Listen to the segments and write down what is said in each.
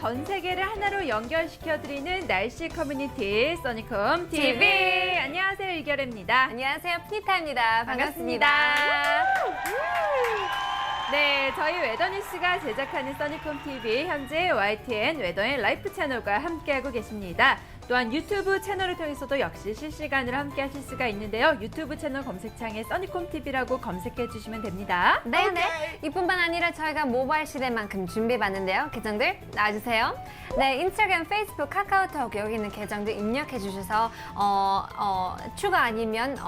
전 세계를 하나로 연결시켜드리는 날씨 커뮤니티 써니콤 TV. 안녕하세요, 이결혜입니다. 안녕하세요, 푸니타입니다. 반갑습니다. 네, 저희 웨더뉴스가 제작하는 써니콤 TV 현재 YTN 웨더앤 라이프 채널과 함께하고 계십니다. 또한 유튜브 채널을 통해서도 역시 실시간으로 함께하실 수가 있는데요. 유튜브 채널 검색창에 써니콤 TV라고 검색해 주시면 됩니다. 네네. 이뿐만 아니라 저희가 모바일 시대만큼 준비해봤는데요. 계정들 나와주세요. 네, 인스타그램, 페이스북, 카카오톡 여기 있는 계정들 입력해 주셔서 추가 아니면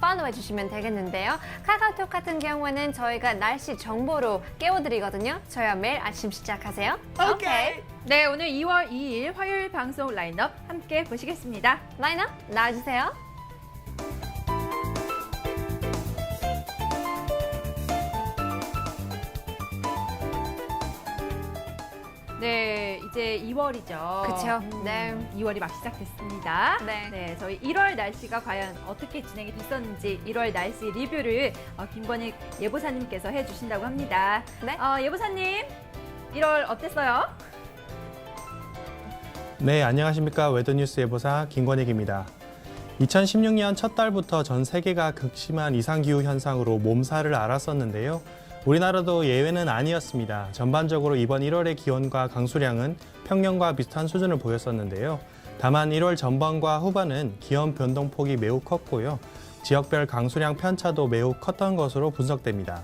팔로우 해주시면 되겠는데요. 카카오톡 같은 경우에는 저희가 날씨 정보로 깨워드리거든요. 저희와 매일 아침 시작하세요. 오케이. 네, 오늘 2월 2일 화요일 방송 라인업 함께 보시겠습니다. 라인업 나와주세요. 네, 이제 2월이죠. 그쵸. 네. 2월이 막 시작됐습니다. 네. 저희 1월 날씨가 과연 어떻게 진행이 됐었는지 1월 날씨 리뷰를 김권익 예보사님께서 해주신다고 합니다. 네. 예보사님, 1월 어땠어요? 네, 안녕하십니까. 웨더뉴스 예보사 김권익입니다. 2016년 첫 달부터 전 세계가 극심한 이상기후 현상으로 몸살을 앓았었는데요. 우리나라도 예외는 아니었습니다. 전반적으로 이번 1월의 기온과 강수량은 평년과 비슷한 수준을 보였었는데요. 다만 1월 전반과 후반은 기온 변동폭이 매우 컸고요. 지역별 강수량 편차도 매우 컸던 것으로 분석됩니다.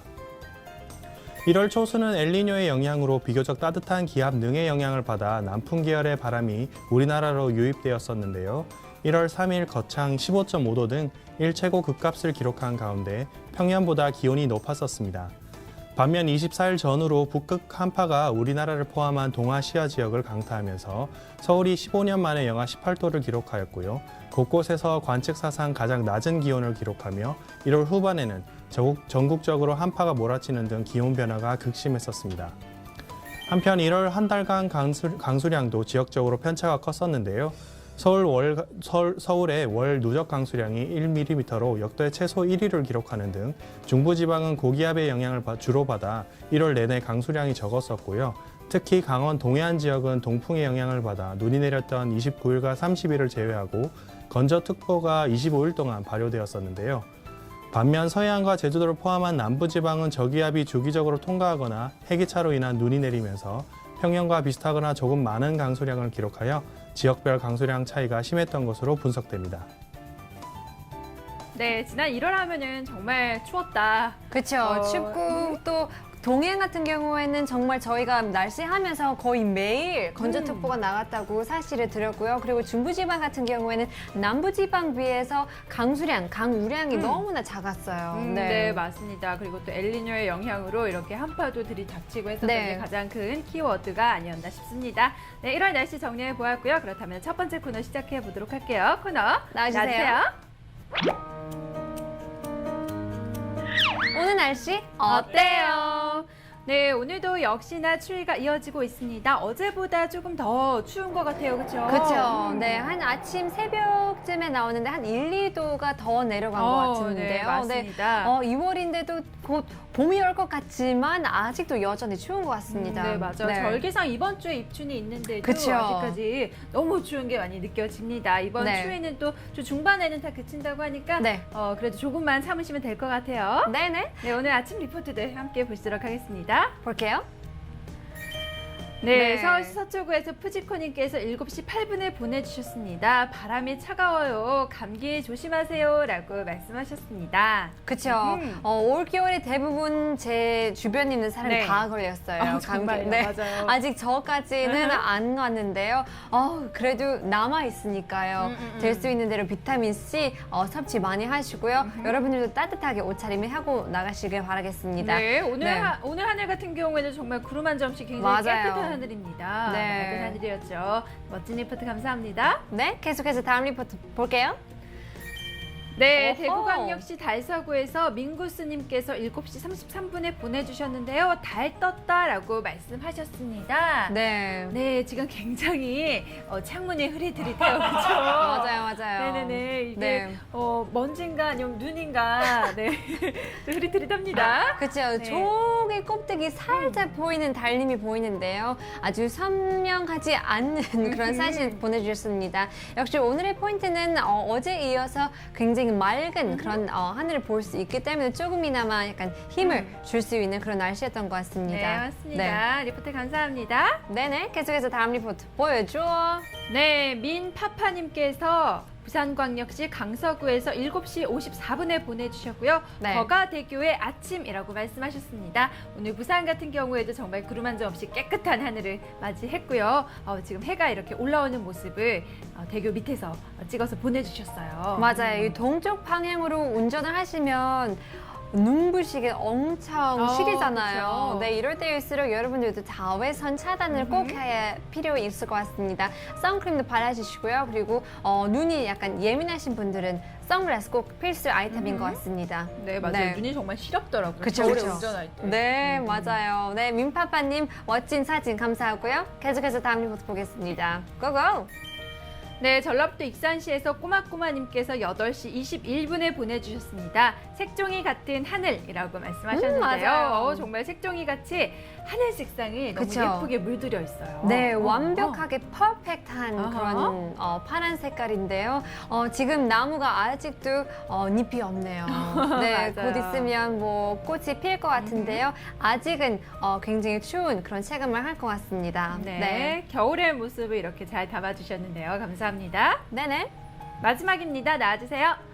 1월 초수는 엘니뇨의 영향으로 비교적 따뜻한 기압 능의 영향을 받아 남풍 계열의 바람이 우리나라로 유입되었었는데요. 1월 3일 거창 15.5도 등 일최고 극값을 기록한 가운데 평년보다 기온이 높았었습니다. 반면 24일 전후로 북극 한파가 우리나라를 포함한 동아시아 지역을 강타하면서 서울이 15년 만에 영하 18도를 기록하였고요. 곳곳에서 관측 사상 가장 낮은 기온을 기록하며 1월 후반에는 전국적으로 한파가 몰아치는 등 기온 변화가 극심했었습니다. 한편 1월 한 달간 강수량도 지역적으로 편차가 컸었는데요. 서울의 월 누적 강수량이 1mm로 역대 최소 1위를 기록하는 등 중부지방은 고기압의 영향을 주로 받아 1월 내내 강수량이 적었었고요. 특히 강원 동해안 지역은 동풍의 영향을 받아 눈이 내렸던 29일과 30일을 제외하고 건조특보가 25일 동안 발효되었었는데요. 반면 서해안과 제주도를 포함한 남부지방은 저기압이 주기적으로 통과하거나 해기차로 인한 눈이 내리면서 평년과 비슷하거나 조금 많은 강수량을 기록하여 지역별 강수량 차이가 심했던 것으로 분석됩니다. 네, 지난 1월 하면은 정말 추웠다. 그렇죠. 춥고 또 동해안 같은 경우에는 정말 저희가 날씨하면서 거의 매일 건조특보가 나갔다고 사실을 드렸고요. 그리고 중부지방 같은 경우에는 남부지방 비해서 강우량이 너무나 작았어요. 네, 맞습니다. 그리고 또 엘니뇨의 영향으로 이렇게 한파도 들이닥치고 했었던 게 가장 큰 키워드가 아니었나 싶습니다. 네, 1월 날씨 정리해 보았고요. 그렇다면 첫 번째 코너 시작해 보도록 할게요. 코너 나와주세요. 오늘 날씨 어때요? 네, 오늘도 역시나 추위가 이어지고 있습니다. 어제보다 조금 더 추운 것 같아요, 그렇죠? 그렇죠. 네, 한 아침 새벽쯤에 나오는데 한 1, 2도가 더 내려간 것 같은데요. 네, 맞습니다. 2월인데도 곧 봄이 올 것 같지만 아직도 여전히 추운 것 같습니다. 네, 맞아요. 네. 절기상 이번 주에 입춘이 있는데도 그쵸. 아직까지 너무 추운 게 많이 느껴집니다. 이번 네. 추위는 또 주 중반에는 다 그친다고 하니까 네. 그래도 조금만 참으시면 될 것 같아요. 네네. 네, 오늘 아침 리포트들 함께 보시도록 하겠습니다. 볼게요. 네, 네. 서울시 서초구에서 푸지코님께서 7시 8분에 보내주셨습니다. 바람이 차가워요. 감기 조심하세요. 라고 말씀하셨습니다. 그렇죠. 올겨울에 대부분 제 주변에 있는 사람이 네. 다 걸렸어요. 정말요? 네. 맞아요. 아직 저까지는 안 왔는데요. 그래도 남아 있으니까요. 될 수 있는 대로 비타민 C 섭취 많이 하시고요. 여러분들도 따뜻하게 옷차림을 하고 나가시길 바라겠습니다. 네, 오늘 네. 오늘 하늘 같은 경우에는 정말 구름 한 점씩 굉장히 맞아요. 깨끗한 하늘입니다. 네. 맑은 하늘이었죠. 멋진 리포트 감사합니다. 네, 계속해서 다음 리포트 볼게요. 네, 어허. 대구광역시 달서구에서 민구스님께서 7시 33분에 보내주셨는데요. 달 떴다라고 말씀하셨습니다. 네. 네, 지금 굉장히 창문이 흐릿흐릿해요. 그렇죠? 맞아요, 맞아요. 네네네. 이게 네. 먼지인가 아니면 눈인가 네. 흐릿흐릿합니다. 그렇죠. 네. 조개 껍데기 살짝 보이는 달님이 보이는데요. 아주 선명하지 않는 그런 사진 보내주셨습니다. 역시 오늘의 포인트는 어제 이어서 굉장히 맑은 그런 하늘을 볼 수 있기 때문에 조금이나마 약간 힘을 줄 수 있는 그런 날씨였던 것 같습니다. 네, 맞습니다. 리포트 감사합니다. 네네. 계속해서 다음 리포트 보여줘. 네, 민파파님께서 부산광역시 강서구에서 7시 54분에 보내주셨고요. 네. 거가대교의 아침이라고 말씀하셨습니다. 오늘 부산 같은 경우에도 정말 구름 한 점 없이 깨끗한 하늘을 맞이했고요. 지금 해가 이렇게 올라오는 모습을 대교 밑에서 찍어서 보내주셨어요. 맞아요. 이 동쪽 방향으로 운전을 하시면 눈부시게 엄청 시리잖아요. 그쵸. 네, 이럴 때일수록 여러분들도 자외선 차단을 꼭 해야 필요 있을 것 같습니다. 선크림도 발라주시고요. 그리고 눈이 약간 예민하신 분들은 선글라스 꼭 필수 아이템인 것 같습니다. 네, 맞아요. 네. 눈이 정말 시렵더라고요. 그쵸, 겨울에 그쵸. 운전할 때. 네, 맞아요. 네, 민파파님 멋진 사진 감사하고요. 계속해서 다음 리포트 보겠습니다. 고고! 네, 전라북도 익산시에서 꼬마꼬마님께서 8시 21분에 보내주셨습니다. 색종이 같은 하늘이라고 말씀하셨는데요. 맞아요. 정말 색종이 같이 하늘 색상이 너무 그쵸. 예쁘게 물들여 있어요. 네, 완벽하게 퍼펙트한 어허. 그런 파란 색깔인데요. 지금 나무가 아직도 잎이 없네요. 네, 맞아요. 곧 있으면 뭐 꽃이 필 것 같은데요. 아직은 굉장히 추운 그런 체감을 할 것 같습니다. 네, 겨울의 모습을 이렇게 잘 담아주셨는데요. 감사합니다. 네네. 마지막입니다. 나와주세요.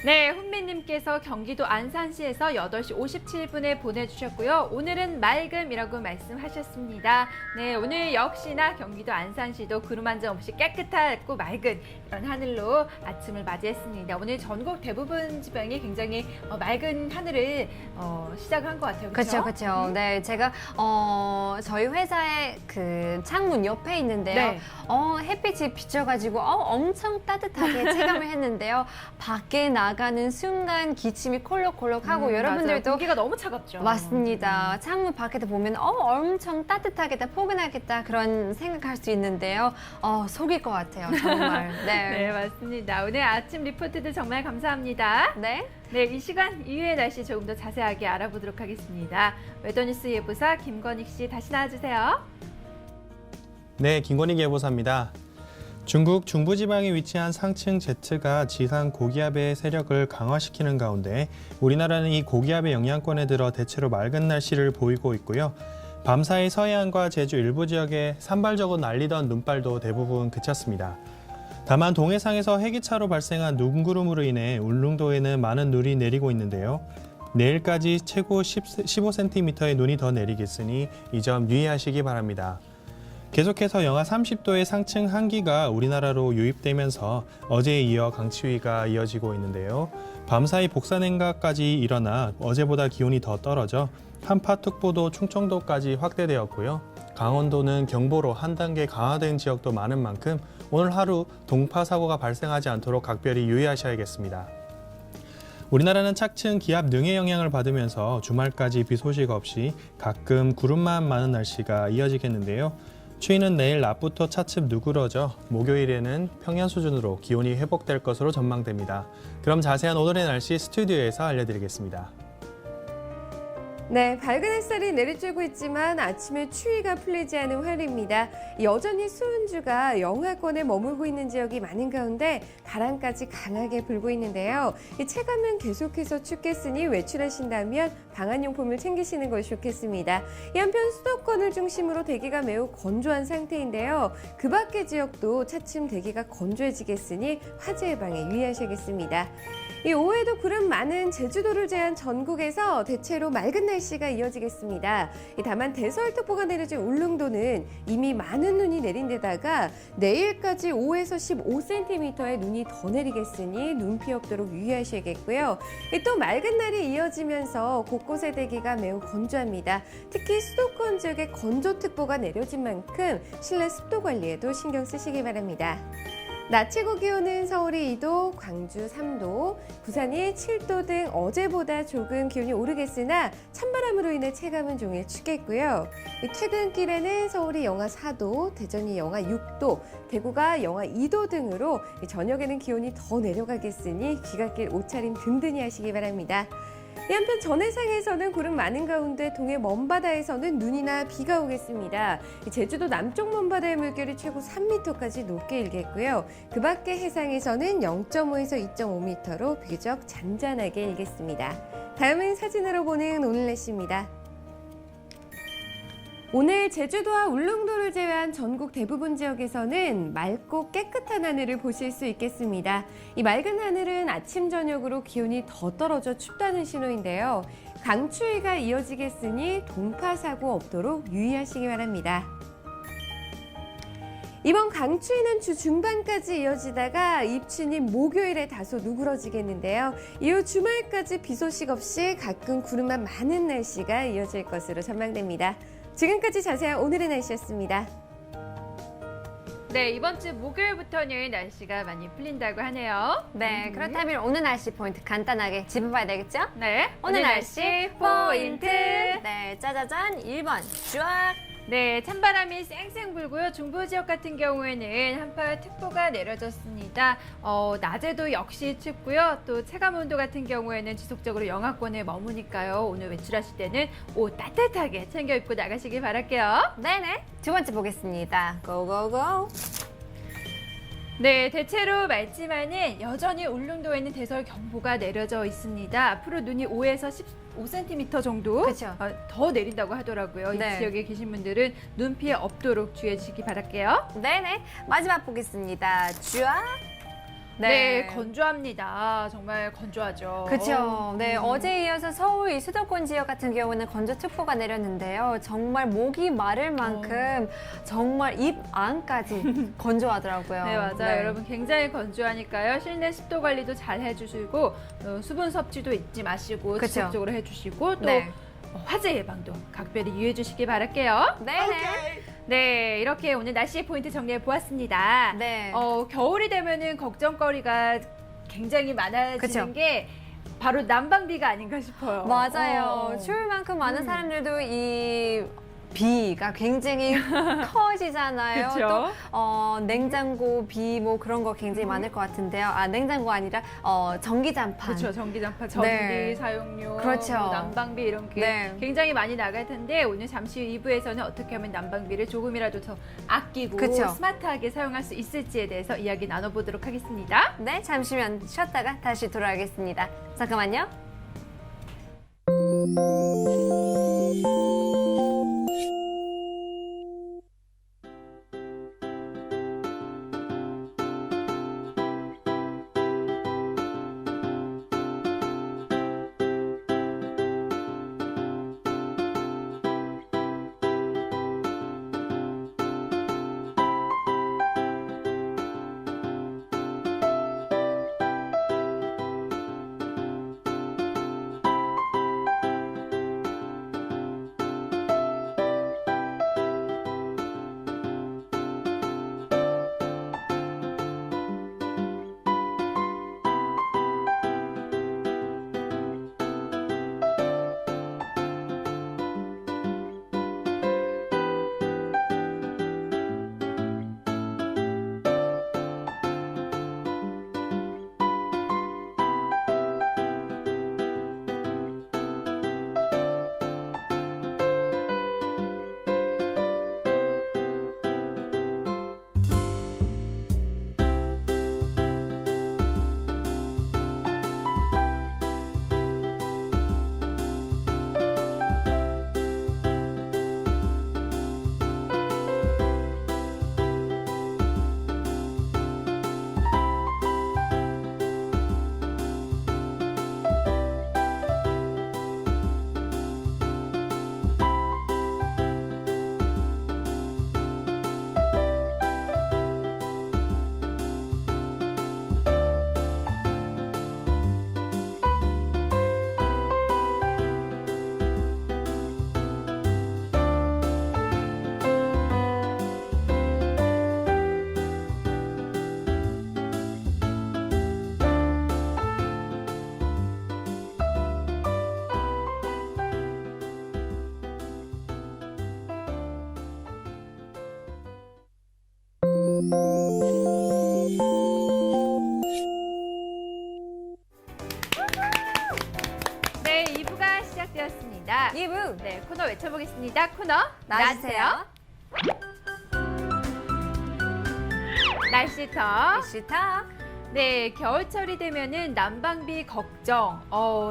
네, 훈미님께서 경기도 안산시에서 8시 57분에 보내주셨고요. 오늘은 맑음이라고 말씀하셨습니다. 네, 오늘 역시나 경기도 안산시도 구름 한 점 없이 깨끗하고 맑은 이런 하늘로 아침을 맞이했습니다. 오늘 전국 대부분 지방이 굉장히 맑은 하늘을 시작을 한 것 같아요. 그렇죠, 그렇죠. 네, 제가 저희 회사의 그 창문 옆에 있는데요. 네. 햇빛이 비춰가지고 엄청 따뜻하게 체감을 했는데요. 밖에 나가는 순간 기침이 콜록콜록하고 맞아요. 여러분들도 공기가 너무 차갑죠. 맞습니다. 창문 밖에도 보면 엄청 따뜻하겠다, 포근하겠다 그런 생각할 수 있는데요. 속일 것 같아요, 정말. 네, 네. 맞습니다. 오늘 아침 리포트도 정말 감사합니다. 네. 네, 이 시간 이후의 날씨 조금 더 자세하게 알아보도록 하겠습니다. 웨더뉴스 예보사 김건익 씨 다시 나와주세요. 네, 김건익 예보사입니다. 중국 중부지방에 위치한 상층 제트가 지상 고기압의 세력을 강화시키는 가운데 우리나라는 이 고기압의 영향권에 들어 대체로 맑은 날씨를 보이고 있고요. 밤사이 서해안과 제주 일부 지역에 산발적으로 날리던 눈발도 대부분 그쳤습니다. 다만 동해상에서 해기차로 발생한 눈구름으로 인해 울릉도에는 많은 눈이 내리고 있는데요. 내일까지 최고 15cm의 눈이 더 내리겠으니 이 점 유의하시기 바랍니다. 계속해서 영하 30도의 상층 한기가 우리나라로 유입되면서 어제에 이어 강추위가 이어지고 있는데요. 밤사이 복사냉각까지 일어나 어제보다 기온이 더 떨어져 한파특보도 충청도까지 확대되었고요. 강원도는 경보로 한 단계 강화된 지역도 많은 만큼 오늘 하루 동파 사고가 발생하지 않도록 각별히 유의하셔야겠습니다. 우리나라는 차츰 기압 능의 영향을 받으면서 주말까지 비 소식 없이 가끔 구름만 많은 날씨가 이어지겠는데요. 추위는 내일 낮부터 차츰 누그러져 목요일에는 평년 수준으로 기온이 회복될 것으로 전망됩니다. 그럼 자세한 오늘의 날씨 스튜디오에서 알려드리겠습니다. 네, 밝은 햇살이 내리쬐고 있지만 아침에 추위가 풀리지 않은 화요일입니다. 여전히 수은주가 영하권에 머물고 있는 지역이 많은 가운데 바람까지 강하게 불고 있는데요. 이 체감은 계속해서 춥겠으니 외출하신다면 방한용품을 챙기시는 것이 좋겠습니다. 이 한편 수도권을 중심으로 대기가 매우 건조한 상태인데요. 그 밖의 지역도 차츰 대기가 건조해지겠으니 화재 예방에 유의하셔야겠습니다. 이 오후에도 구름 많은 제주도를 제한 전국에서 대체로 맑은 날씨가 이어지겠습니다. 다만 대설특보가 내려진 울릉도는 이미 많은 눈이 내린 데다가 내일까지 5에서 15cm의 눈이 더 내리겠으니 눈 피해 없도록 유의하셔야겠고요. 또 맑은 날이 이어지면서 곳곳의 대기가 매우 건조합니다. 특히 수도권 지역에 건조특보가 내려진 만큼 실내 습도 관리에도 신경 쓰시기 바랍니다. 낮 최고 기온은 서울이 2도, 광주 3도, 부산이 7도 등 어제보다 조금 기온이 오르겠으나 찬바람으로 인해 체감은 종일 춥겠고요. 퇴근길에는 서울이 영하 4도, 대전이 영하 6도, 대구가 영하 2도 등으로 저녁에는 기온이 더 내려가겠으니 귀갓길 옷차림 든든히 하시기 바랍니다. 한편 전해상에서는 구름 많은 가운데 동해 먼바다에서는 눈이나 비가 오겠습니다. 제주도 남쪽 먼바다의 물결이 최고 3m까지 높게 일겠고요. 그 밖에 해상에서는 0.5에서 2.5m로 비교적 잔잔하게 일겠습니다. 다음은 사진으로 보는 오늘 날씨입니다. 오늘 제주도와 울릉도를 제외한 전국 대부분 지역에서는 맑고 깨끗한 하늘을 보실 수 있겠습니다. 이 맑은 하늘은 아침 저녁으로 기온이 더 떨어져 춥다는 신호인데요. 강추위가 이어지겠으니 동파 사고 없도록 유의하시기 바랍니다. 이번 강추위는 주 중반까지 이어지다가 입추인 목요일에 다소 누그러지겠는데요. 이후 주말까지 비 소식 없이 가끔 구름만 많은 날씨가 이어질 것으로 전망됩니다. 지금까지 자세한 오늘의 날씨였습니다. 네, 이번 주 목요일부터는 날씨가 많이 풀린다고 하네요. 네, 그렇다면 오늘 날씨 포인트 간단하게 짚어봐야 되겠죠? 네, 오늘 날씨 포인트! 네, 짜자잔 1번 쫙! 네, 찬바람이 쌩쌩 불고요. 중부 지역 같은 경우에는 한파 특보가 내려졌습니다. 낮에도 역시 춥고요. 또 체감 온도 같은 경우에는 지속적으로 영하권에 머무니까요. 오늘 외출하실 때는 옷 따뜻하게 챙겨 입고 나가시길 바랄게요. 네네, 두 번째 보겠습니다. 고고고! 네, 대체로 맑지만은 여전히 울릉도에는 대설 경보가 내려져 있습니다. 앞으로 눈이 5에서 15cm 정도 그쵸. 더 내린다고 하더라고요. 네. 이 지역에 계신 분들은 눈 피해 없도록 주의해 주시기 바랄게요. 네네, 마지막 보겠습니다. 쫙! 네, 건조합니다. 정말 건조하죠. 그렇죠. 네, 어제에 이어서 서울 이 수도권 지역 같은 경우는 건조특보가 내렸는데요. 정말 목이 마를 만큼 정말 입 안까지 건조하더라고요. 네, 맞아요. 여러분 굉장히 건조하니까요. 실내 습도 관리도 잘 해주시고 수분 섭취도 잊지 마시고 그쵸. 지속적으로 해주시고 또 네. 화재 예방도 각별히 유의해 주시기 바랄게요. 네네. 네, 이렇게 오늘 날씨 포인트 정리해 보았습니다. 네. 겨울이 되면은 걱정거리가 굉장히 많아지는 그쵸. 게 바로 난방비가 아닌가 싶어요. 맞아요. 추울 만큼 많은 사람들도 이 비가 굉장히 커지잖아요. 그쵸. 또 냉장고 비 뭐 그런 거 굉장히 많을 것 같은데요. 아, 냉장고 아니라 전기장판. 그렇죠. 전기장판, 전기 네. 사용료, 그렇죠. 뭐 난방비 이런 게 네. 굉장히 많이 나갈 텐데 오늘 잠시 후 2부에서는 어떻게 하면 난방비를 조금이라도 더 아끼고 그쵸. 스마트하게 사용할 수 있을지에 대해서 이야기 나눠보도록 하겠습니다. 네, 잠시만 쉬었다가 다시 돌아오겠습니다. 잠깐만요. 2부 네, 코너 외쳐보겠습니다. 코너 나와주세요. 날씨터. 날씨탁. 네, 겨울철이 되면은 난방비 걱정.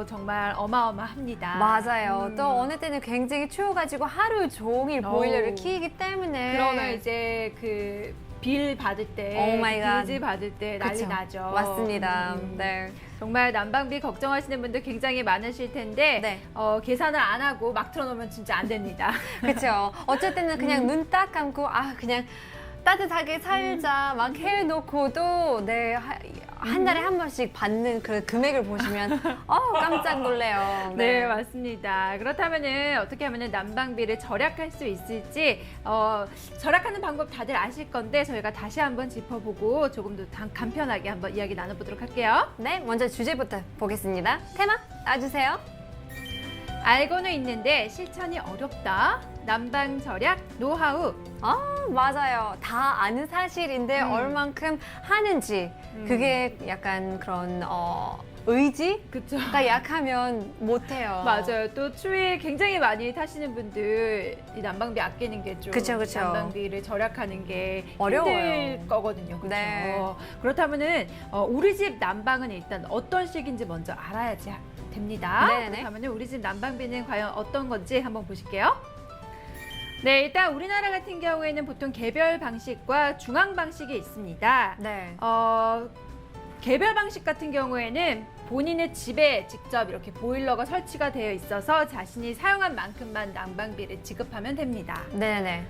정말 어마어마합니다. 맞아요. 또 어느 때는 굉장히 추워가지고 하루 종일 보일러를 켜기 때문에. 그러면 이제 그 빌 받을 때, 오 마이 갓. 빌지 받을 때 난리 그쵸. 나죠. 맞습니다. 네. 정말 난방비 걱정하시는 분들 굉장히 많으실 텐데 네. 계산을 안 하고 막 틀어놓으면 진짜 안 됩니다. 그렇죠. 어쩔 때는 그냥 눈 딱 감고 그냥 따뜻하게 살자 막 해놓고도 네. 한 달에 한 번씩 받는 그 금액을 보시면 깜짝 놀래요. 네, 맞습니다. 그렇다면은 어떻게 하면은 난방비를 절약할 수 있을지 절약하는 방법 다들 아실 건데 저희가 다시 한번 짚어보고 조금 더 간편하게 한번 이야기 나눠보도록 할게요. 네, 먼저 주제부터 보겠습니다. 테마 놔주세요. 알고는 있는데 실천이 어렵다. 난방 절약 노하우. 맞아요. 다 아는 사실인데 얼만큼 하는지 그게 약간 그런 의지가 그쵸. 약하면 못해요. 맞아요. 또 추위에 굉장히 많이 타시는 분들 이 난방비 아끼는 게 좀 그쵸, 그쵸. 난방비를 절약하는 게 어려워요. 힘들 거거든요. 그렇죠. 네. 그렇다면은 우리 집 난방은 일단 어떤 식인지 먼저 알아야지 됩니다. 네네. 그렇다면은 우리 집 난방비는 과연 어떤 건지 한번 보실게요. 네, 일단 우리나라 같은 경우에는 보통 개별 방식과 중앙 방식이 있습니다. 네. 개별 방식 같은 경우에는 본인의 집에 직접 이렇게 보일러가 설치가 되어 있어서 자신이 사용한 만큼만 난방비를 지급하면 됩니다. 네네.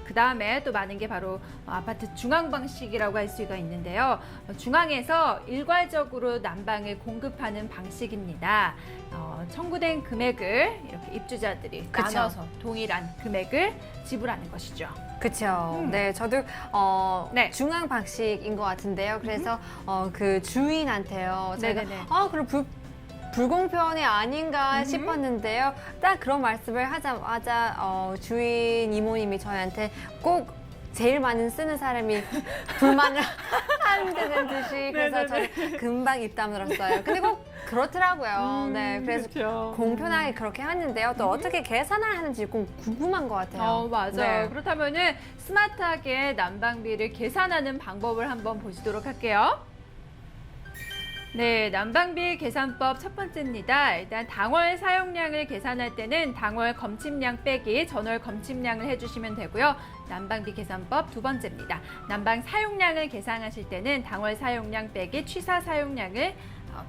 그다음에 또 많은 게 바로 아파트 중앙 방식이라고 할 수가 있는데요. 중앙에서 일괄적으로 난방을 공급하는 방식입니다. 청구된 금액을 이렇게 입주자들이 그쵸. 나눠서 동일한 금액을 지불하는 것이죠. 그렇죠. 네, 저도 네. 중앙 방식인 것 같은데요. 그래서 그 주인한테요. 제가 네네네. 그럼 불공평이 아닌가 싶었는데요. 딱 그런 말씀을 하자마자 주인 이모님이 저희한테 꼭 제일 많이 쓰는 사람이 불만을 한다는 듯이 그래서 저는 금방 입 다물었어요. 근데 꼭 그렇더라고요. 네, 그래서 그렇죠. 공평하게 그렇게 하는데요. 또 어떻게 계산을 하는지 꼭 궁금한 것 같아요. 맞아요. 네. 그렇다면은 스마트하게 난방비를 계산하는 방법을 한번 보시도록 할게요. 네, 난방비 계산법 첫 번째입니다. 일단 당월 사용량을 계산할 때는 당월 검침량 빼기 전월 검침량을 해주시면 되고요. 난방비 계산법 두 번째입니다. 난방 사용량을 계산하실 때는 당월 사용량 빼기 취사 사용량을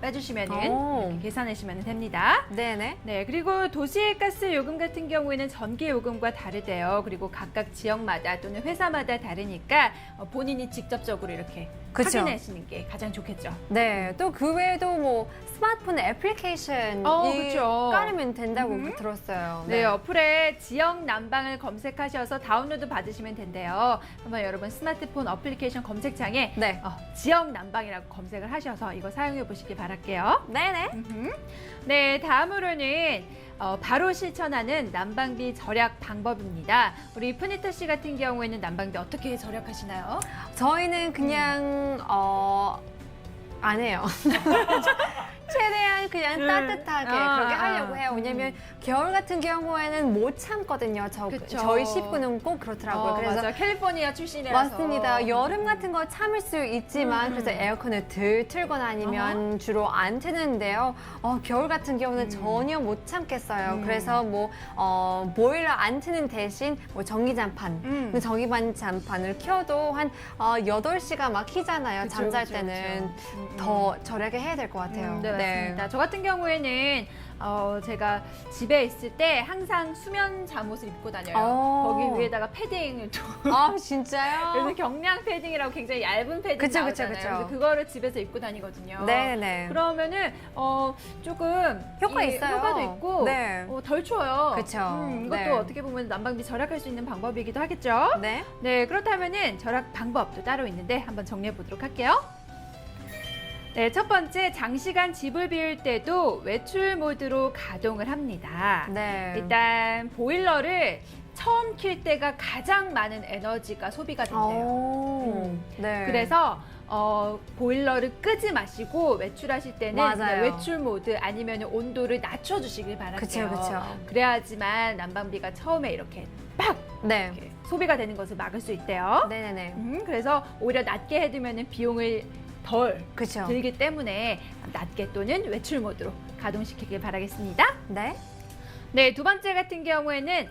빼주시면은 오. 이렇게 계산하시면 됩니다. 네네. 네, 그리고 도시가스 요금 같은 경우에는 전기 요금과 다르대요. 그리고 각각 지역마다 또는 회사마다 다르니까 본인이 직접적으로 이렇게 그쵸. 확인하시는 게 가장 좋겠죠. 네, 또 그 외에도 뭐 스마트폰 애플리케이션 그쵸. 깔으면 된다고 들었어요. 네, 어플에 지역 난방을 검색하셔서 다운로드 받으시면 된대요. 한번 여러분 스마트폰 어플리케이션 검색창에 네. 지역 난방이라고 검색을 하셔서 이거 사용해 보시길 바랄게요. 네네. 네, 다음으로는 바로 실천하는 난방비 절약 방법입니다. 우리 푸니타 씨 같은 경우에는 난방비 어떻게 절약하시나요? 저희는 그냥 안 해요. 최대한 그냥 따뜻하게 그렇게 하려고 해요. 왜냐면 겨울 같은 경우에는 못 참거든요. 그쵸. 저희 식구는 꼭 그렇더라고요. 그래서 맞아. 캘리포니아 출신이라서. 맞습니다. 여름 같은 거 참을 수 있지만 그래서 에어컨을 덜 틀거나 아니면 주로 안 트는데요. 겨울 같은 경우는 전혀 못 참겠어요. 그래서 뭐 보일러 안 트는 대신 뭐 전기장판, 그 전기장판을 켜도 한 8시간 막 키잖아요. 그쵸, 잠잘 그쵸, 때는 그쵸. 더 절약을 해야 될 것 같아요. 네, 맞습니다. 저 같은 경우에는 제가 집에 있을 때 항상 수면 잠옷을 입고 다녀요. 거기 위에다가 패딩을 또. 아, 진짜요? 그래서 경량 패딩이라고 굉장히 얇은 패딩 그쵸, 나오잖아요. 그쵸. 그래서 그거를 집에서 입고 다니거든요. 네네. 그러면은 조금 효과 있어요. 효과도 있고 네. 덜 추워요. 그쵸. 이것도 네. 어떻게 보면 난방비 절약할 수 있는 방법이기도 하겠죠. 네. 네, 그렇다면은 절약 방법도 따로 있는데 한번 정리해 보도록 할게요. 네, 첫 번째 장시간 집을 비울 때도 외출 모드로 가동을 합니다. 네. 일단 보일러를 처음 킬 때가 가장 많은 에너지가 소비가 된대요. 네. 그래서 보일러를 끄지 마시고 외출하실 때는 맞아요. 그냥 외출 모드 아니면 온도를 낮춰주시길 바랄게요. 그쵸. 그래야지만 난방비가 처음에 이렇게 빡 네. 이렇게 소비가 되는 것을 막을 수 있대요. 네네네. 그래서 오히려 낮게 해두면 비용을 덜 그쵸. 들기 때문에 낮게 또는 외출 모드로 가동시키길 바라겠습니다. 네. 네, 두 번째 같은 경우에는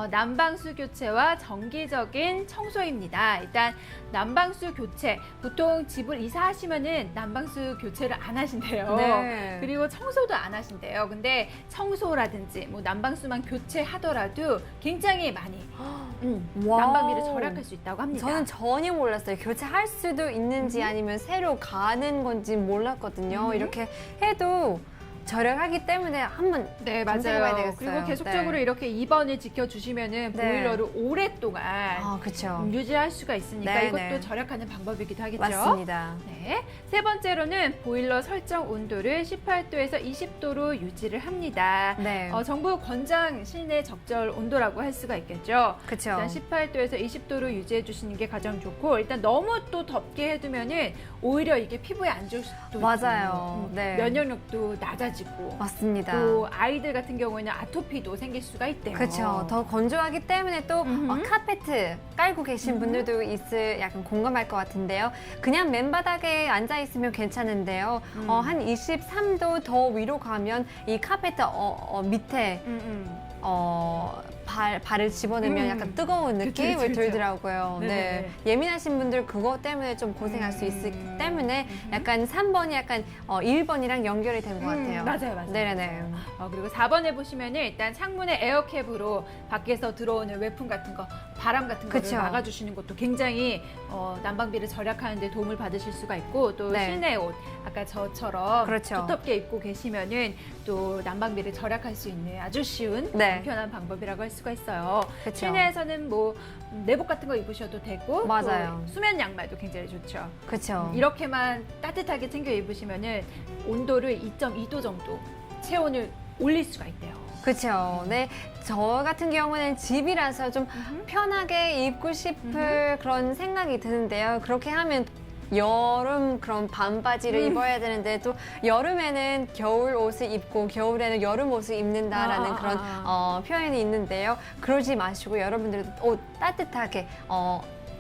난방수 교체와 정기적인 청소입니다. 일단 난방수 교체, 보통 집을 이사하시면은 난방수 교체를 안 하신대요. 네. 그리고 청소도 안 하신대요. 근데 청소라든지 뭐 난방수만 교체하더라도 굉장히 많이 와우. 난방비를 절약할 수 있다고 합니다. 저는 전혀 몰랐어요. 교체할 수도 있는지 아니면 새로 가는 건지 몰랐거든요. 이렇게 해도 절약하기 때문에 한번 네, 검색해봐야 맞아요. 되겠어요. 그리고 계속적으로 네. 이렇게 2번을 지켜주시면은 네. 보일러를 오랫동안 아, 그렇죠. 유지할 수가 있으니까 네, 이것도 네. 절약하는 방법이기도 하겠죠. 맞습니다. 네. 세 번째로는 보일러 설정 온도를 18도에서 20도로 유지를 합니다. 네. 정부 권장 실내 적절 온도라고 할 수가 있겠죠. 그렇죠. 일단 18도에서 20도로 유지해 주시는 게 가장 좋고 일단 너무 또 덥게 해두면은 오히려 이게 피부에 안 좋을 수도 맞아요. 있고 네. 면역력도 낮아지고 맞습니다. 또 아이들 같은 경우에는 아토피도 생길 수가 있대요. 그렇죠. 더 건조하기 때문에 또 음흠. 카페트 깔고 계신 분들도 약간 공감할 것 같은데요. 그냥 맨바닥에 앉아 있으면 괜찮은데요. 한 23도 더 위로 가면 이 카페트 밑에 발을 집어넣으면 약간 뜨거운 느낌을 그쵸. 들더라고요. 네네. 네. 예민하신 분들 그것 때문에 좀 고생할 수 있기 때문에 약간 3번이 약간 1번이랑 연결이 된 것 같아요. 맞아요. 네네네. 그리고 4번에 보시면은 일단 창문의 에어캡으로 밖에서 들어오는 외풍 같은 거, 바람 같은 거를 그쵸. 막아주시는 것도 굉장히 난방비를 절약하는 데 도움을 받으실 수가 있고 또 네. 실내 옷, 아까 저처럼 그렇죠. 두텁게 입고 계시면은 또 난방비를 절약할 수 있는 아주 쉬운 네. 편한 방법이라고 할 수가 있어요. 그쵸. 실내에서는 뭐 내복 같은 거 입으셔도 되고 맞아요. 또 수면 양말도 굉장히 좋죠. 그렇죠. 이렇게만 따뜻하게 챙겨 입으시면은 온도를 2.2도 정도 체온을 올릴 수가 있대요. 그렇죠. 네, 저 같은 경우는 집이라서 좀 편하게 입고 싶을 그런 생각이 드는데요. 그렇게 하면 여름 그런 반바지를 입어야 되는데 또 여름에는 겨울 옷을 입고 겨울에는 여름 옷을 입는다라는 그런 표현이 있는데요. 그러지 마시고 여러분들도 옷 따뜻하게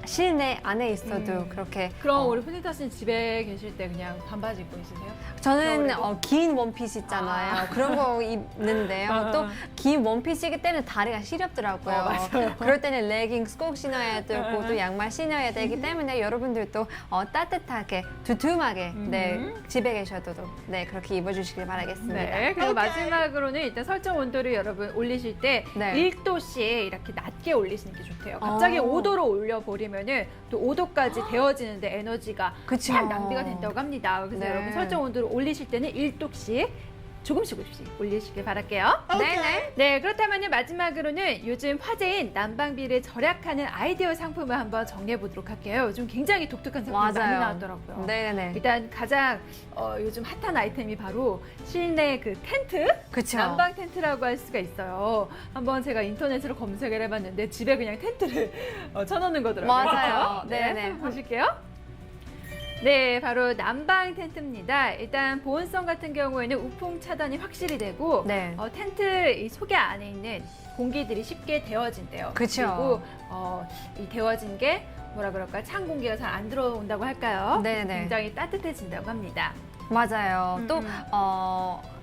실내 안에 있어도 그렇게 그럼 우리 플리터 씨는 집에 계실 때 그냥 반바지 입고 있으세요? 저는 겨울에도? 긴 원피스 있잖아요. 그런 거 입는데요. 또 긴 원피스이기 때문에 다리가 시렵더라고요. 맞아요. 그럴 때는 레깅스 꼭 신어야 되고 또 양말 신어야 되기 때문에 여러분들도 따뜻하게 두툼하게 네, 집에 계셔도 네, 그렇게 입어주시길 바라겠습니다. 네. 그리고 마지막으로는 일단 설정 온도를 여러분 올리실 때 네. 1도씩 이렇게 낮게 올리시는 게 좋대요. 갑자기 오. 5도로 올려버리면은 또 5도까지 데워지는데 에너지가 그쵸. 막 낭비가 된다고 합니다. 그래서 네. 여러분 설정 온도를 올리실 때는 1도씩 조금씩 올리시길 바랄게요. 네네. 네, 그렇다면 마지막으로는 요즘 화제인 난방비를 절약하는 아이디어 상품을 한번 정리해 보도록 할게요. 요즘 굉장히 독특한 상품이 많이 나왔더라고요. 네네. 일단 가장 요즘 핫한 아이템이 바로 실내 그 텐트? 그쵸. 난방 텐트라고 할 수가 있어요. 한번 제가 인터넷으로 검색을 해봤는데 집에 그냥 텐트를 쳐놓는 거더라고요. 맞아요. 네, 네네. 한번 보실게요. 네, 바로 난방 텐트입니다. 일단 보온성 같은 경우에는 우풍 차단이 확실히 되고 네. 텐트 이 속에 안에 있는 공기들이 쉽게 데워진대요. 그쵸. 그리고 이 데워진 게 뭐라 그럴까 찬 공기가 잘 안 들어온다고 할까요? 네네. 굉장히 따뜻해진다고 합니다. 맞아요. 또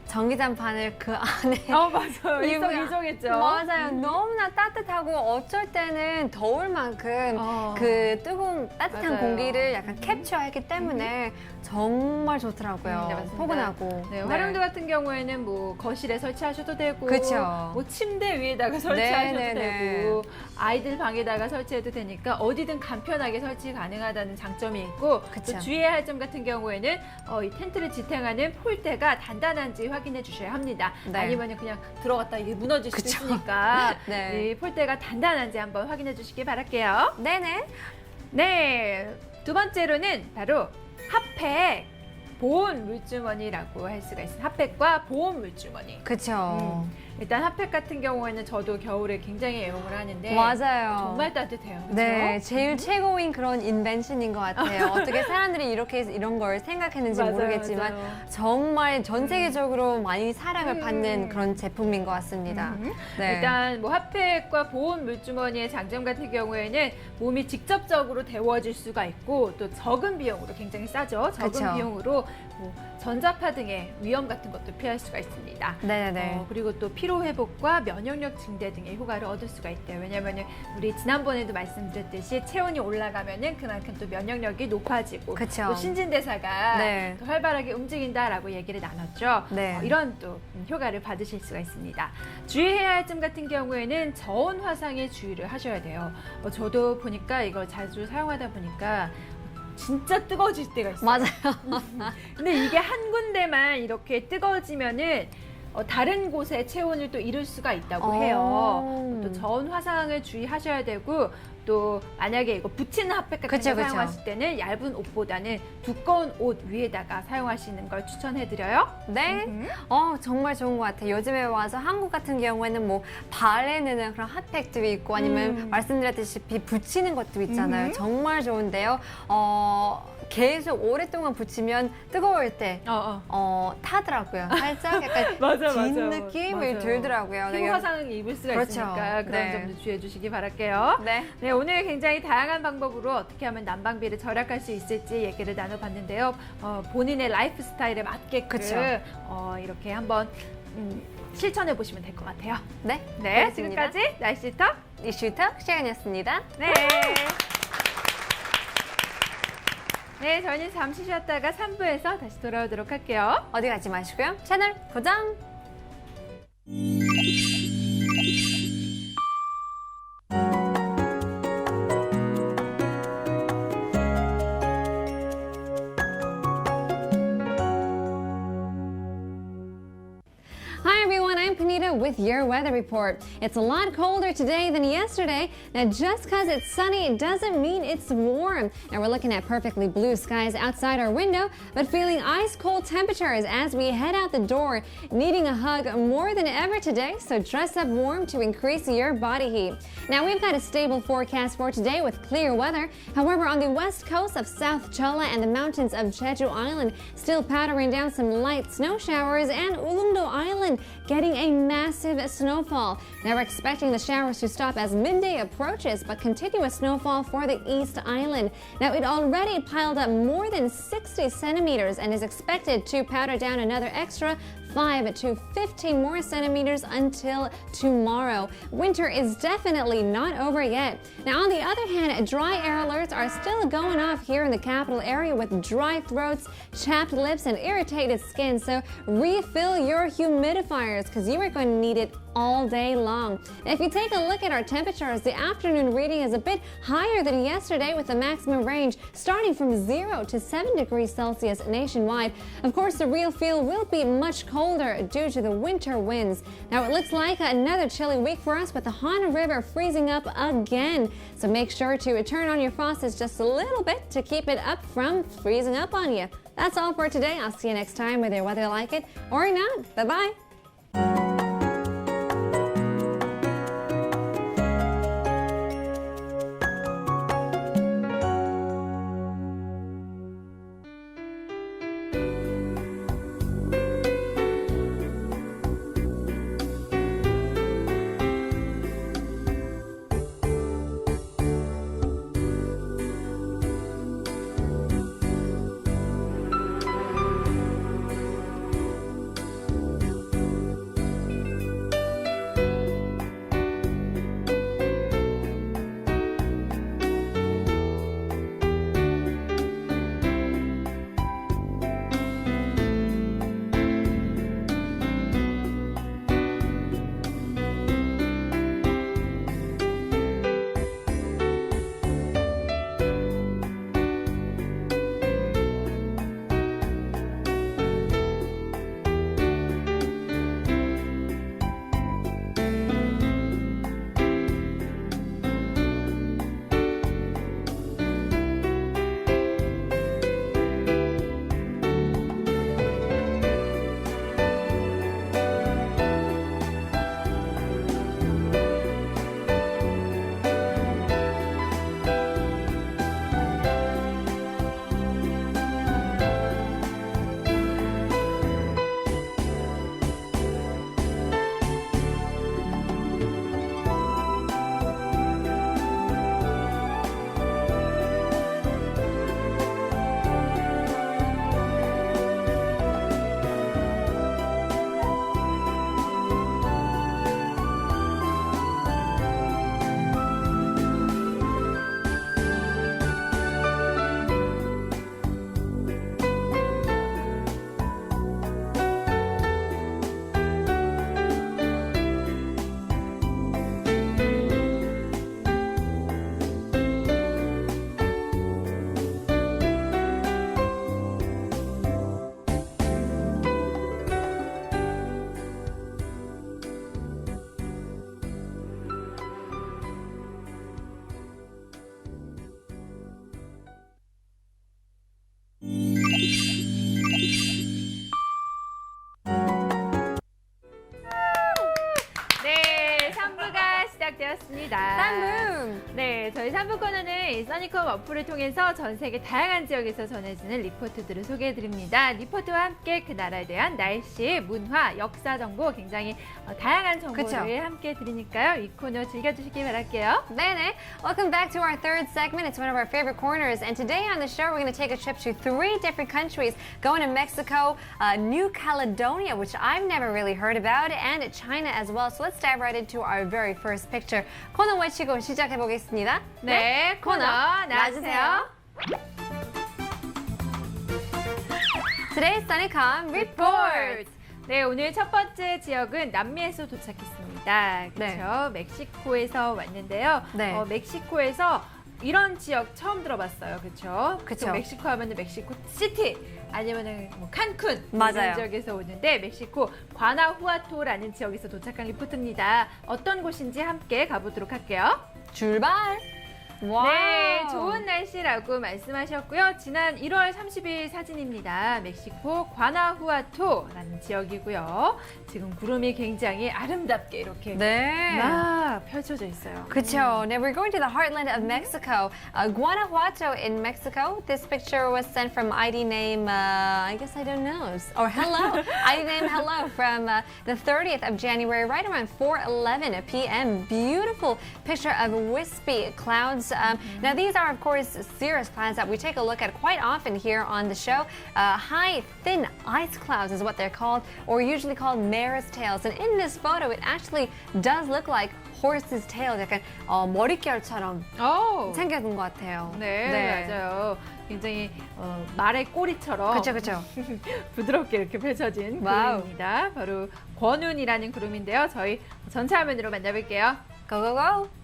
전기장판을 그 안에 맞아요. 이거야. 이정했죠. 맞아요. 너무나 따뜻하고 어쩔 때는 더울 만큼 그 뜨거운 따뜻한 맞아요. 공기를 약간 캡처하기 때문에 정말 좋더라고요. 네, 맞습니다. 포근하고. 네, 활용도 같은 경우에는 뭐 거실에 설치하셔도 되고, 그쵸. 뭐 침대 위에다가 설치하셔도 네네네. 되고, 아이들 방에다가 설치해도 되니까 어디든 간편하게 설치 가능하다는 장점이 있고, 그쵸. 또 주의해야 할 점 같은 경우에는 이 텐트를 지탱하는 폴대가 단단한지 확인해 주셔야 합니다. 네. 아니면 그냥 들어갔다 이게 무너질 수도 그쵸. 있으니까 네. 이 폴대가 단단한지 한번 확인해 주시기 바랄게요. 네네. 네, 두 번째로는 바로 핫팩 보온 물주머니라고 할 수가 있습니다. 핫팩과 보온 물주머니. 그쵸. 일단 핫팩 같은 경우에는 저도 겨울에 굉장히 애용을 하는데 맞아요. 정말 따뜻해요. 그렇죠? 네, 제일 최고인 그런 인벤션인 것 같아요. 어떻게 사람들이 이렇게 이런 걸 생각했는지 맞아요, 모르겠지만 맞아요. 정말 전 세계적으로 많이 사랑을 받는 그런 제품인 것 같습니다. 네. 일단 뭐 핫팩과 보온 물주머니의 장점 같은 경우에는 몸이 직접적으로 데워질 수가 있고 또 적은 비용으로 굉장히 싸죠. 적은 그쵸. 비용으로 뭐 전자파 등의 위험 같은 것도 피할 수가 있습니다. 네네네. 그리고 또 피로 회복과 면역력 증대 등의 효과를 얻을 수가 있대요. 왜냐하면 우리 지난번에도 말씀드렸듯이 체온이 올라가면은 그만큼 또 면역력이 높아지고 그쵸. 또 신진대사가 네. 더 활발하게 움직인다라고 얘기를 나눴죠. 네. 이런 또 효과를 받으실 수가 있습니다. 주의해야 할 점 같은 경우에는 저온 화상에 주의를 하셔야 돼요. 저도 보니까 이걸 자주 사용하다 보니까 진짜 뜨거워질 때가 있어요. 맞아요. 근데 이게 한 군데만 이렇게 뜨거워지면은 다른 곳에 체온을 또 잃을 수가 있다고 해요. 또 저온 화상을 주의하셔야 되고 또 만약에 이거 붙이는 핫팩 같은 그쵸, 거 그쵸. 사용하실 때는 얇은 옷보다는 두꺼운 옷 위에다가 사용하시는 걸 추천해드려요. 네. 정말 좋은 것 같아요. 요즘에 와서 한국 같은 경우에는 뭐 바르는 그런 핫팩도 있고 아니면 말씀드렸다시피 붙이는 것도 있잖아요. 정말 좋은데요. 계속 오랫동안 붙이면 뜨거울 때 타더라고요. 살짝 약간 맞아, 진 맞아. 느낌을 맞아요. 들더라고요. 피부 화상 입을 수가 그렇죠. 있으니까 그런 네. 점도 주의해 주시기 바랄게요. 네. 네, 오늘 굉장히 다양한 방법으로 어떻게 하면 난방비를 절약할 수 있을지 얘기를 나눠봤는데요. 본인의 라이프 스타일에 맞게끔 그쵸. 이렇게 한번 실천해 보시면 될 것 같아요. 네. 네, 그렇습니다. 지금까지 날씨터 이슈톡 시간이었습니다. 네. 네, 저희는 잠시 쉬었다가 3부에서 다시 돌아오도록 할게요. 어디 가지 마시고요. 채널 고정! Hi everyone, I'm Panita with your weather report. It's a lot colder today than yesterday. Now just because it's sunny, it doesn't mean it's warm. Now we're looking at perfectly blue skies outside our window, but feeling ice cold temperatures as we head out the door. Needing a hug more than ever today, so dress up warm to increase your body heat. Now we've got a stable forecast for today with clear weather. However, on the west coast of South Cholla and the mountains of Jeju Island, still powdering down some light snow showers, and Ulleungdo Island getting a massive snowfall. Now we're expecting the showers to stop as midday approaches, but continuous snowfall for the East Island. Now it already piled up more than 60 centimeters and is expected to powder down another extra 5 to 15 more centimeters until tomorrow. Winter is definitely not over yet. Now, on the other hand, dry air alerts are still going off here in the capital area with dry throats, chapped lips, and irritated skin. So refill your humidifiers because you are going to need it all day long. Now, if you take a look at our temperatures, the afternoon reading is a bit higher than yesterday with the maximum range starting from 0 to 7 degrees Celsius nationwide. Of course, the real feel will be much colder due to the winter winds. Now, it looks like another chilly week for us with the Han River freezing up again. So make sure to turn on your faucets just a little bit to keep it up from freezing up on you. That's all for today. I'll see you next time, whether you like it or not. Bye-bye. 반갑습니다. 3분. 네, 저희 3부 코너는 이 써니컴 어플을 통해서 전 세계 다양한 지역에서 전해지는 리포트들을 소개해드립니다. 리포트와 함께 그 나라에 대한 날씨, 문화, 역사 정보 굉장히 다양한 정보를 그쵸? 함께 드리니까요. 이 코너 즐겨주시기 바랄게요. 네네. Welcome back to our third segment. It's one of our favorite corners. And today on the show, we're going to take a trip to 3 different countries. Going to Mexico, New Caledonia, which I've never really heard about, and China as well. So let's dive right into our very first picture. 코너 외치고 시작해 보겠습니다. 네, 코너 나와주세요. Today's Sunnycom Report. 네, 오늘 첫 번째 지역은 남미에서 도착했습니다. 그렇죠? 멕시코에서 왔는데요. 네. 멕시코에서 이런 지역 처음 들어봤어요. 그렇죠? 그쵸. 멕시코 하면은 멕시코 시티 아니면은 뭐 칸쿤 맞아요. 이런 지역에서 오는데 멕시코 과나후아토라는 지역에서 도착한 리포트입니다. 어떤 곳인지 함께 가보도록 할게요. 출발! 와우. 네, 좋은 날씨라고 말씀하셨고요. 지난 1월 30일 사진입니다. 멕시코 과나후아토라는 지역이고요. 지금 구름이 굉장히 아름답게 이렇게 네. 막 펼쳐져 있어요. 그쵸. Now we're going to the heartland of Mexico, Guanajuato in Mexico. This picture was sent from ID name, I guess I don't know, or hello. ID name hello from the 30th of January, right around 4:11 p.m. Beautiful picture of wispy clouds. Now these are, of course, cirrus clouds that we take a look at quite often here on the show. High, thin ice clouds is what they're called, or usually called mare's tails. And in this photo, it actually does look like horse's tail, 약간 머릿결처럼 오. 생겨진 것 같아요. 네, 맞아요. 굉장히 말의 꼬리처럼 그렇죠. 부드럽게 이렇게 펼쳐진 와우. 구름입니다. 바로 권운이라는 구름인데요. 저희 전체 화면으로 만나볼게요. 고고고.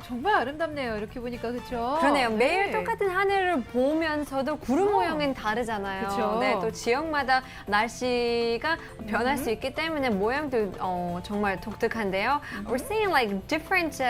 정말 아름답네요. 이렇게 보니까 그렇죠. 그러네요. 네. 매일 똑같은 하늘을 보면서도 구름 어. 모양은 다르잖아요. 그쵸. 네, 또 지역마다 날씨가 변할 수 있기 때문에 모양도 정말 독특한데요. We're seeing like different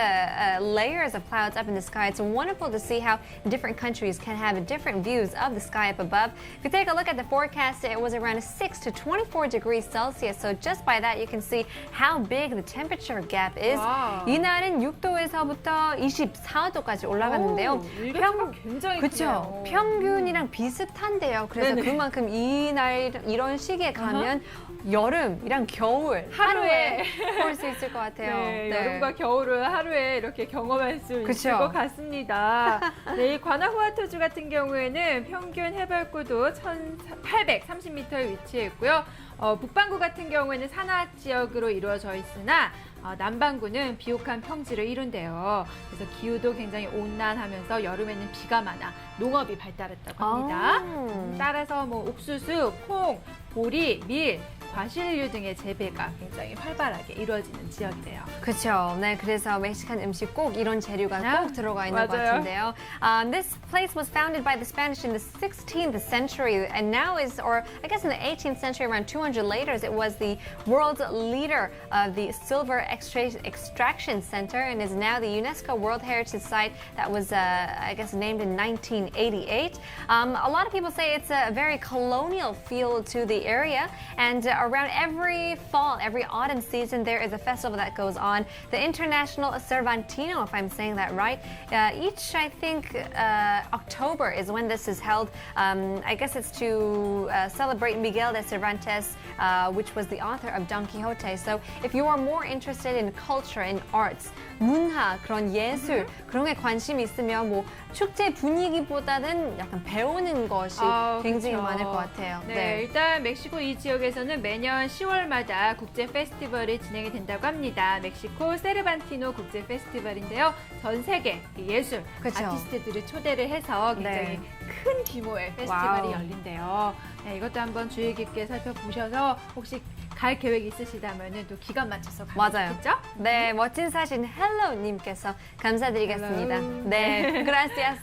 layers of clouds up in the sky. It's wonderful to see how different countries can have different views of the sky up above. If you take a look at the forecast, it was around 6 to 24 degrees Celsius. So just by that, you can see how big the temperature gap is. 와우. 이날은 6도에서부터 24도까지 올라갔는데요. 일교차가 굉장히 그렇죠. 크네요. 평균이랑 비슷한데요. 그래서 네네. 그만큼 이날 이런 시기에 가면 여름이랑 겨울 하루에 볼 수 있을 것 같아요. 네, 여름과 겨울을 하루에 이렇게 경험할 수 있을 그쵸. 것 같습니다. 네, 이 과나후아토주 같은 경우에는 평균 해발고도 1,830m에 위치해 있고요. 북반구 같은 경우에는 산악 지역으로 이루어져 있으나 남반구는 비옥한 평지를 이룬대요. 그래서 기후도 굉장히 온난하면서 여름에는 비가 많아 농업이 발달했다고 합니다. 따라서 뭐 옥수수, 콩, 보리, 밀, 과실류 등의 재배가 굉장히 활발하게 이루어지는 지역이래요. 그렇죠. 네, 그래서 멕시칸 음식 꼭 이런 재료가 꼭 들어가 있는 것 맞아요. 같은데요. This place was founded by the Spanish in the 16th century, and now is, or I guess in the 18th century, around 200 later, it was the world leader of the silver extraction center, and is now the UNESCO World Heritage Site that was, I guess, named in 1988. A lot of people say it's a very colonial feel to the area, and around every fall, every autumn season, there is a festival that goes on. The International Cervantino, if I'm saying that right. Each, I think, October is when this is held. I guess it's to celebrate Miguel de Cervantes, which was the author of Don Quixote. So if you are more interested in culture and arts, 문화, 그런 예술, 그런 게 관심이 있으면 뭐 축제 분위기보다는 약간 배우는 것이 굉장히 그렇죠. 많을 것 같아요. 네, 일단 멕시코 이 지역에서는 매년 10월마다 국제 페스티벌이 진행이 된다고 합니다. 멕시코 세르반티노 국제 페스티벌인데요. 전 세계 예술 그쵸. 아티스트들을 초대를 해서 굉장히 네. 큰 규모의 페스티벌이 와우. 열린대요. 네, 이것도 한번 주의 깊게 살펴보셔서 혹시 갈 계획 있으시다면 또 기간 맞춰서 가면 맞아요. 좋겠죠? 네, 멋진 사진 헬로님께서 감사드리겠습니다. Hello. 네, gracias.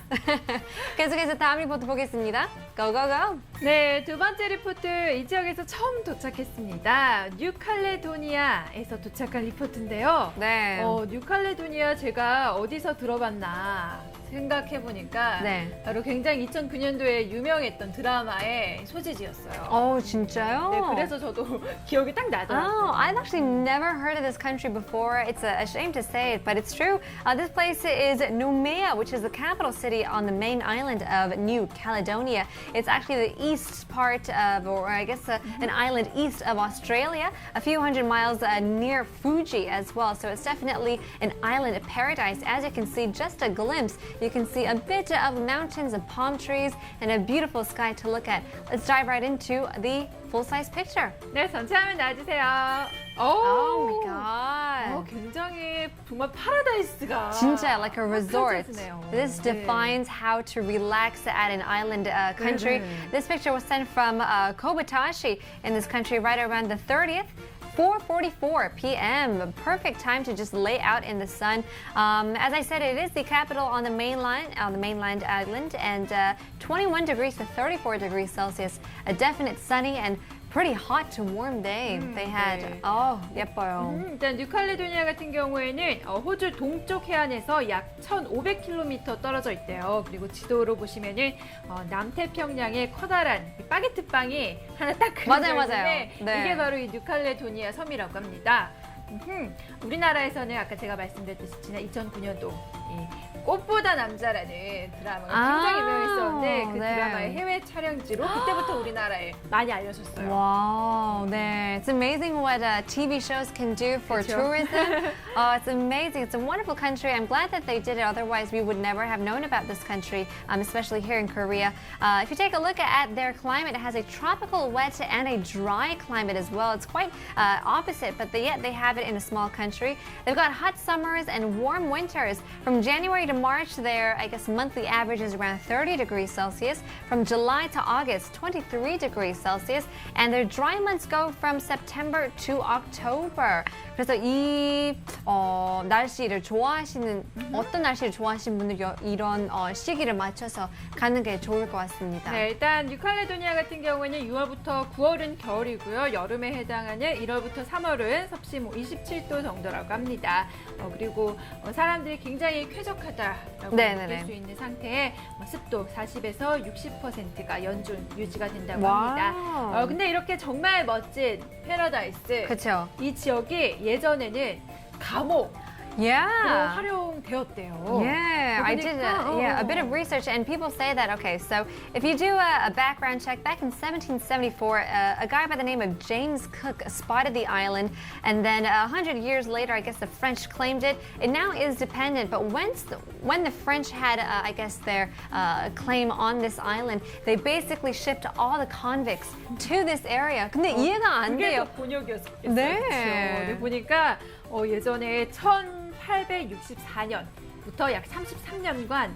계속해서 다음 리포트 보겠습니다. Go, go, go. 네, 두 번째 리포트 이 지역에서 처음 도착했습니다. 뉴칼레도니아에서 도착한 리포트인데요. 네. 뉴칼레도니아 제가 어디서 들어봤나 생각해 보니까 네. 바로 굉장히 2009년도에 유명했던 드라마의 소재지였어요. 진짜요? 네, 그래서 저도 기억이 딱 나더라고요. Oh, I've actually never heard of this country before. It's a shame to say it, but it's true. This place is Noumea, which is the capital city on the main island of New Caledonia. It's actually the east part of, or I guess an island east of Australia, a few hundred miles near Fuji as well. So it's definitely an island paradise. As you can see, just a glimpse, you can see a bit of mountains and palm trees and a beautiful sky to look at. Let's dive right into the full-size picture. 네, 전체 화면 놔주세요. Oh my god. 굉장히 정말 파라다이스가 진짜 like a resort. 펼쳐지네요. This 네. defines how to relax at an island country. 네. This picture was sent from Kobutashi in this country right around the 30th. 4:44 p.m. Perfect time to just lay out in the sun. As I said, it is the capital on the mainland island, and 21 degrees to 34 degrees Celsius. A definite sunny and pretty hot to warm day they had. 네. Oh, 예뻐요. 일단 뉴칼레도니아 같은 경우에는 호주 동쪽 해안에서 약 1,500km 떨어져 있대요. 그리고 지도로 보시면은 남태평양의 커다란 이 바게트 빵이 하나 딱 그려져 맞아요, 있는데 맞아요. 네. 이게 바로 이 뉴칼레도니아 섬이라고 합니다. 우리나라에서는 아까 제가 말씀드렸듯이 지난 2009년도 이 꽃보다 남자라는 드라마가 굉장히 유명했었는데 그 네. 드라마의 해외 촬영지로 그때부터 우리나라에 많이 알려졌어요. Wow, 네. It's amazing what TV shows can do for 그쵸? tourism. It's amazing. It's a wonderful country. I'm glad that they did it. Otherwise, we would never have known about this country, especially here in Korea. If you take a look at their climate, it has a tropical, wet, and a dry climate as well. It's quite opposite, but yet they have it in a small country. They've got hot summers and warm winters. From January to March, their, I guess, monthly average is around 30 degrees Celsius. From July to August, 23 degrees Celsius. And their dry months go from September to October. 그래서 이 날씨를 좋아하시는 어떤 날씨를 좋아하시는 분들 이런 시기를 맞춰서 가는 게 좋을 것 같습니다. 네, 일단 뉴칼레도니아 같은 경우에는 6월부터 9월은 겨울이고요. 여름에 해당하는 1월부터 3월은 섭씨 27도 정도라고 합니다. 그리고 사람들이 굉장히 쾌적하다라고 네네네. 느낄 수 있는 상태에 습도 40에서 60%가 연중 유지가 된다고 와우. 합니다. 근데 이렇게 정말 멋진 패러다이스 그렇죠. 이 지역이 예전에는 감옥 Yeah. 활용되었대요. Yeah, I did a bit of research, and people say that, okay, so if you do a background check, back in 1774, a guy by the name of James Cook spotted the island, and then 100 years later, I guess the French claimed it. It now is dependent, but when the French had, I guess, their claim on this island, they basically shipped all the convicts to this area. 근데 이해가 안 그게 돼요. 더 곤욕이었겠어요. 네. 그렇죠. 네, 보니까 예전에 1864년부터 약 33년간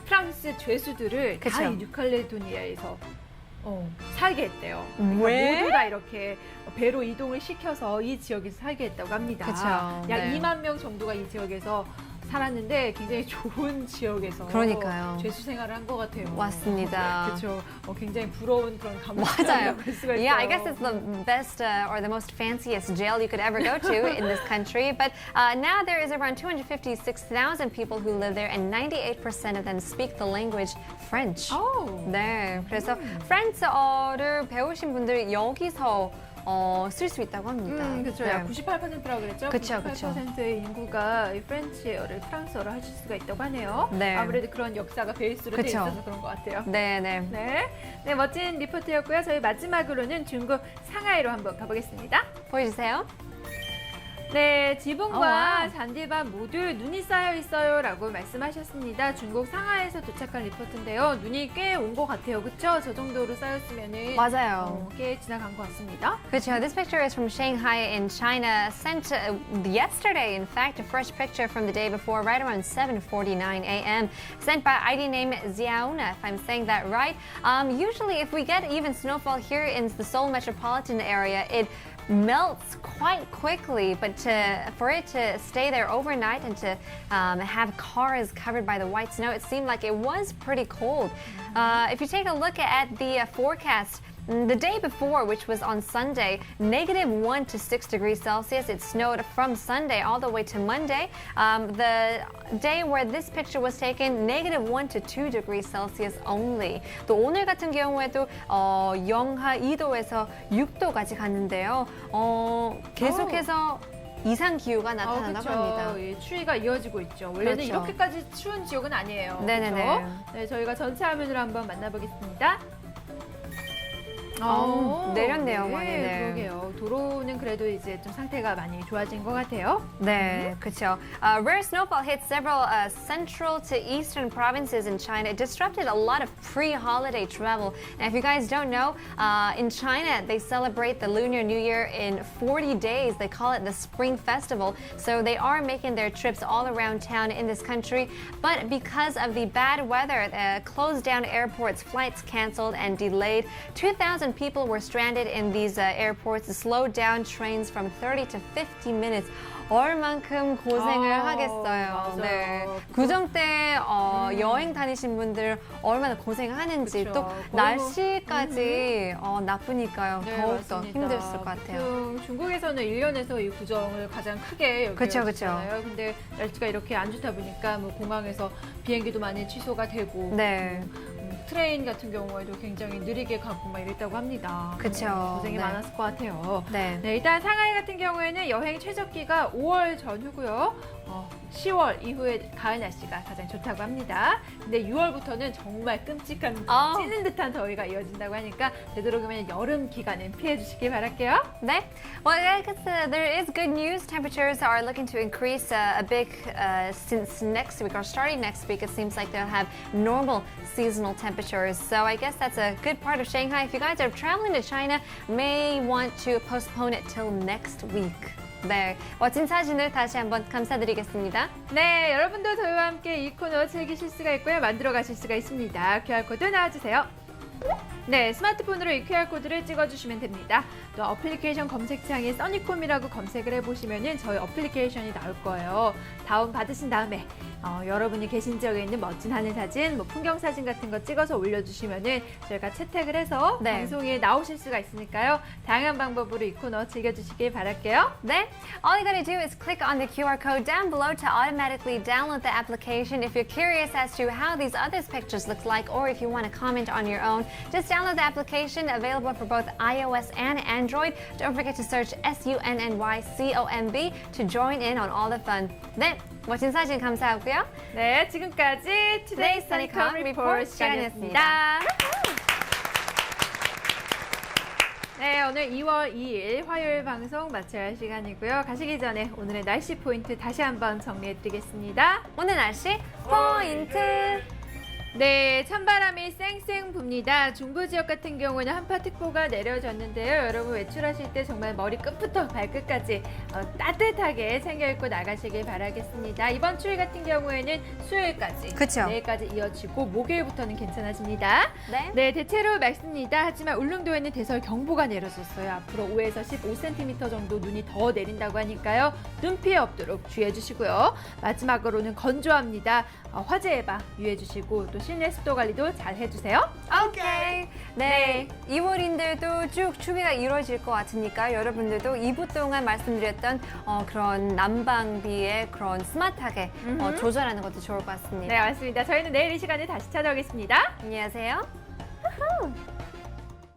프랑스 죄수들을 그쵸. 다 이 뉴칼레도니아에서 살게 했대요. 그러니까 왜? 모두 다 이렇게 배로 이동을 시켜서 이 지역에서 살게 했다고 합니다. 그쵸. 약 네. 2만 명 정도가 이 지역에서 살았는데 굉장히 좋은 지역에서 그러니까요. 죄수 생활을 한 것 같아요. 맞습니다. 그렇죠. 굉장히 부러운 그런 맞아요. 감옥이라고 할 수가 있어요. Yeah, I guess it's the best or the most fanciest jail you could ever go to in this country. But now there is around 256,000 people who live there, and 98% of them speak the language French. 네, 그래서 프랑스어를 배우신 분들이 여기서 쓸 수 있다고 합니다. 그렇죠. 네. 약 98%라고 그랬죠. 그쵸, 그쵸. 98%의 인구가 이 프렌치어를 프랑스어로 하실 수가 있다고 하네요. 네. 아무래도 그런 역사가 베이스로 돼 그쵸. 있어서 그런 것 같아요. 네, 네. 네, 멋진 리포트였고요. 저희 마지막으로는 중국 상하이로 한번 가보겠습니다. 보여주세요. 네, 지붕과 와우. 잔디밭 모두 눈이 쌓여 있어요 라고 말씀하셨습니다. 중국 상하이에서 도착한 리포트인데요. 눈이 꽤 온 것 같아요. 그쵸? 저 정도로 쌓였으면은 맞아요. 꽤 지나간 것 같습니다. 그렇죠. This picture is from Shanghai in China, sent yesterday. In fact, a fresh picture from the day before, right around 7:49 a.m. Sent by ID name Xiaona, if I'm saying that right. Usually, if we get even snowfall here in the Seoul metropolitan area, it melts quite quickly, but for it to stay there overnight and to have cars covered by the white snow, it seemed like it was pretty cold. If you take a look at the forecast, The day before, which was on Sunday, -1 to 6 degrees Celsius. It snowed from Sunday all the way to Monday. The day where this picture was taken, -1 to 2 degrees Celsius only. 또 오늘 같은 경우에도 영하 2도에서 6도까지 갔는데요. 계속해서 이상 기후가 나타난다고 합니다. 예, 추위가 이어지고 있죠. 원래는 그렇죠. 이렇게까지 추운 지역은 아니에요. 네네네. 그렇죠? 네, 저희가 전체 화면으로 한번 만나보겠습니다. 내렸네요, 많이. 네. 그러게요. 도로는 그래도 이제 좀 상태가 많이 좋아진 것 같아요. 네, 그렇죠. Rare snowfall hit several central to eastern provinces in China. It disrupted a lot of pre-holiday travel. And if you guys don't know, in China, they celebrate the Lunar New Year in 40 days. They call it the Spring Festival. So they are making their trips all around town in this country. But because of the bad weather, closed down airports, flights canceled and delayed. 2,000 people were stranded in these airports, slowed down trains from 30 to 50 minutes. 얼만큼 고생을 하겠어요. 맞아요. 네. 구정 때 여행 다니신 분들 얼마나 고생하는지 그쵸. 또 거의 날씨까지 나쁘니까요. 네, 더욱더 맞습니다. 힘들었을 것 같아요. 보통 중국에서는 1년에서 이 구정을 가장 크게 그쵸, 여기잖아요. 근데 날씨가 이렇게 안 좋다 보니까 뭐 공항에서 비행기도 많이 취소가 되고 네. 트레인 같은 경우에도 굉장히 느리게 가고 막 이랬다고 합니다. 그쵸. 고생이 네. 많았을 것 같아요. 네. 네, 일단 상하이 같은 경우에는 여행 최적기가 5월 전후고요. 10월 이후에 가을 날씨가 가장 좋다고 합니다. 근데 6월부터는 정말 끔찍한 찌는 듯한 더위가 이어진다고 하니까 되도록이면 여름 기간은 피해 주시길 바랄게요. 네. Well, I guess there is good news. Temperatures are looking to increase a bit since next week or starting next week. It seems like they'll have normal seasonal temperatures. So I guess that's a good part of Shanghai. If you guys are traveling to China, may want to postpone it till next week. 네, 멋진 사진을 다시 한번 감사드리겠습니다. 네, 여러분도 저희와 함께 이 코너 즐기실 수가 있고요. 만들어 가실 수가 있습니다. QR코드 나와주세요. 네, 스마트폰으로 이 QR코드를 찍어주시면 됩니다. 또 어플리케이션 검색창에 써니콤이라고 검색을 해보시면 저희 어플리케이션이 나올 거예요. 다운 받으신 다음에 여러분이 계신 지역에 있는 멋진 하늘 사진, 뭐 풍경 사진 같은 거 찍어서 올려주시면은 저희가 채택을 해서 네. 방송에 나오실 수가 있으니까요. 다양한 방법으로 이 코너 즐겨주시길 바랄게요. 네, all you gotta do is click on the QR code down below to automatically download the application. If you're curious as to how these other pictures look like, or if you want to comment on your own, just download the application available for both iOS and Android. Don't forget to search SUNNYCOMB to join in on all the fun. 네, 멋진 사진 감사하고요. 네, 지금까지 Today Sunnycom Report 시간이었습니다. 네, 오늘 2월 2일 화요일 방송 마쳐야 할 시간이고요. 가시기 전에 오늘의 날씨 포인트 다시 한번 정리해드리겠습니다. 오늘 날씨 포인트. 네, 찬바람이 쌩쌩 붑니다. 중부 지역 같은 경우는 한파특보가 내려졌는데요. 여러분 외출하실 때 정말 머리 끝부터 발끝까지 따뜻하게 챙겨 입고 나가시길 바라겠습니다. 이번 추위 같은 경우에는 수요일까지, 그쵸. 내일까지 이어지고 목요일부터는 괜찮아집니다. 네. 네, 대체로 맑습니다. 하지만 울릉도에는 대설 경보가 내려졌어요. 앞으로 5에서 15cm 정도 눈이 더 내린다고 하니까요. 눈 피해 없도록 주의해 주시고요. 마지막으로는 건조합니다. 화재 예방 유의해 주시고 또 실내 습도 관리도 잘 해주세요. 오케이. 네. 2월인들도 쭉 추위가 이루어질 것 같으니까 여러분들도 2부 동안 말씀드렸던 그런 난방비에 그런 스마트하게 조절하는 것도 좋을 것 같습니다. 네, 맞습니다. 저희는 내일 이 시간에 다시 찾아오겠습니다. 안녕하세요.